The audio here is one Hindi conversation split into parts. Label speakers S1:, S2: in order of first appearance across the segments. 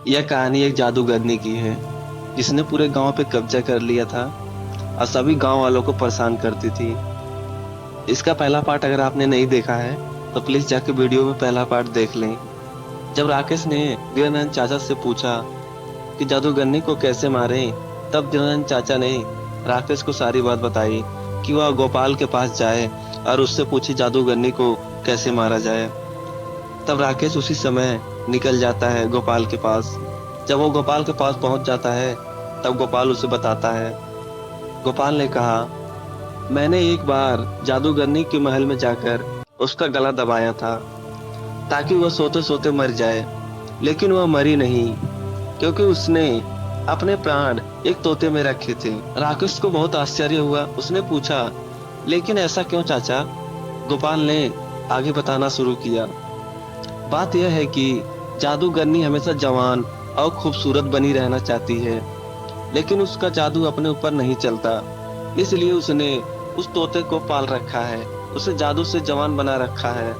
S1: यह कहानी एक जादूगरनी की है जिसने पूरे गांव पे कब्जा कर लिया था और सभी गांव वालों को परेशान करती थी। इसका पहला पार्ट अगर आपने नहीं देखा है तो प्लीज जाके वीडियो में पहला पार्ट देख लें। जब राकेश ने दीनानंद चाचा से पूछा कि जादूगरनी को कैसे मारे, तब दीनानंद चाचा ने राकेश को सारी बात बताई कि वह गोपाल के पास जाए और उससे पूछे जादूगरनी को कैसे मारा जाए। तब राकेश उसी समय निकल जाता है गोपाल के पास। जब वो गोपाल के पास पहुंच जाता है तब गोपाल उसे बताता है। गोपाल ने कहा, मैंने एक बार जादूगरनी के महल में जाकर उसका गला दबाया था ताकि वह सोते सोते मर जाए, लेकिन वह मरी नहीं क्योंकि उसने अपने प्राण एक तोते में रखे थे। राकेश को बहुत आश्चर्य हुआ। उसने पूछा, लेकिन ऐसा क्यों चाचा? गोपाल ने आगे बताना शुरू किया। बात यह है कि जादूगरनी हमेशा जवान और खूबसूरत बनी रहना चाहती है, लेकिन उसका जादू अपने ऊपर नहीं चलता, इसलिए उसने उस तोते को पाल रखा है, उसे जादू से जवान बना रखा है।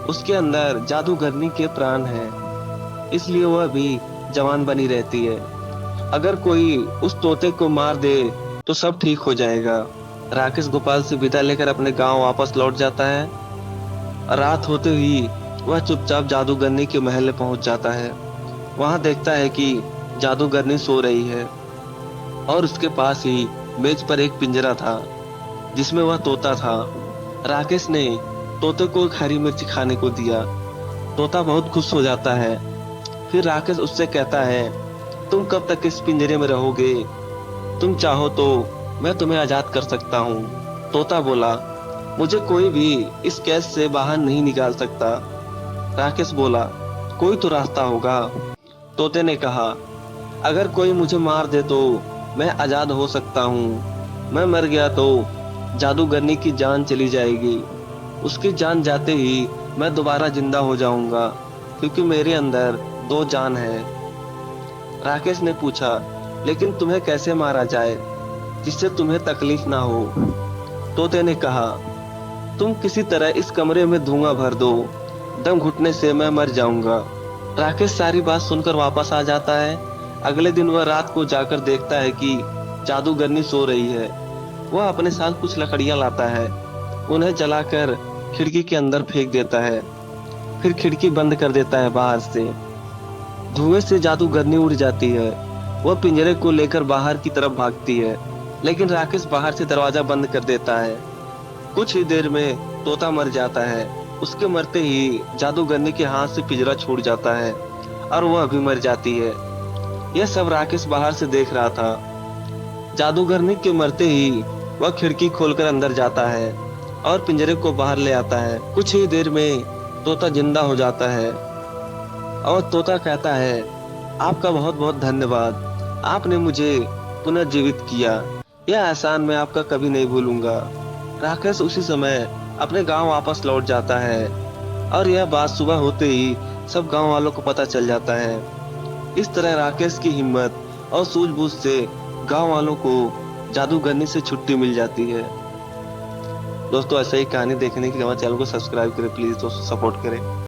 S1: उसके अंदर जादूगरनी के प्राण हैं, इसलिए वह भी जवान बनी रहती है। अगर कोई उस तोते को मार दे तो सब ठीक हो जाएगा। राकेश गोपाल से विदा लेकर अपने गांव वापस लौट जाता है। रात होते ही वह चुपचाप जादूगरनी के महल में पहुंच जाता है। वहां देखता है कि जादूगरनी सो रही है और उसके पास ही मेज पर एक पिंजरा था जिसमें वह तोता था। राकेश ने तोते को एक हरी मिर्च खाने को दिया। तोता बहुत खुश हो जाता है। फिर राकेश उससे कहता है, तुम कब तक इस पिंजरे में रहोगे? तुम चाहो तो मैं तुम्हें आजाद कर सकता हूँ। तोता बोला, मुझे कोई भी इस कैद से बाहर नहीं निकाल सकता। राकेश बोला, कोई तो रास्ता होगा। तोते ने कहा, अगर कोई मुझे मार दे तो मैं आजाद हो सकता हूँ। मैं मर गया तो जादूगरनी की जान चली जाएगी। उसकी जान जाते ही मैं दोबारा जिंदा हो जाऊंगा, क्योंकि मेरे अंदर दो जान है। राकेश ने पूछा, लेकिन तुम्हें कैसे मारा जाए जिससे तुम्हें तकलीफ ना हो? तोते ने कहा, तुम किसी तरह इस कमरे में धुआं भर दो, दम घुटने से मैं मर जाऊंगा। राकेश सारी बात सुनकर वापस आ जाता है। अगले दिन वह रात को जाकर देखता है कि जादूगरनी सो रही है। वह अपने साथ कुछ लकड़ियां लाता है, उन्हें जलाकर खिड़की के अंदर फेंक देता है। फिर खिड़की बंद कर देता है बाहर से। धुएं से जादूगरनी उड़ जाती है। वह पिंजरे को लेकर बाहर की तरफ भागती है, लेकिन राकेश बाहर से दरवाजा बंद कर देता है। कुछ ही देर में तोता मर जाता है। उसके मरते ही जादूगरनी के हाथ से पिंजरा छूट जाता है और वह भी मर जाती है। यह सब राकेश बाहर से देख रहा था। जादूगरनी के मरते ही वह खिड़की खोलकर अंदर जाता है और पिंजरे को बाहर ले आता है। कुछ ही देर में तोता जिंदा हो जाता है और तोता कहता है, आपका बहुत बहुत धन्यवाद, आपने मुझे पुनर्जीवित किया। यह एहसान मैं आपका कभी नहीं भूलूंगा। राकेश उसी समय अपने गांव वापस लौट जाता है और यह बात सुबह होते ही सब गांव वालों को पता चल जाता है। इस तरह राकेश की हिम्मत और सूझबूझ से गांव वालों को जादूगरनी से छुट्टी मिल जाती है। दोस्तों, ऐसे ही कहानी देखने के लिए हमारे चैनल को सब्सक्राइब करें प्लीज दोस्तों, सपोर्ट करें।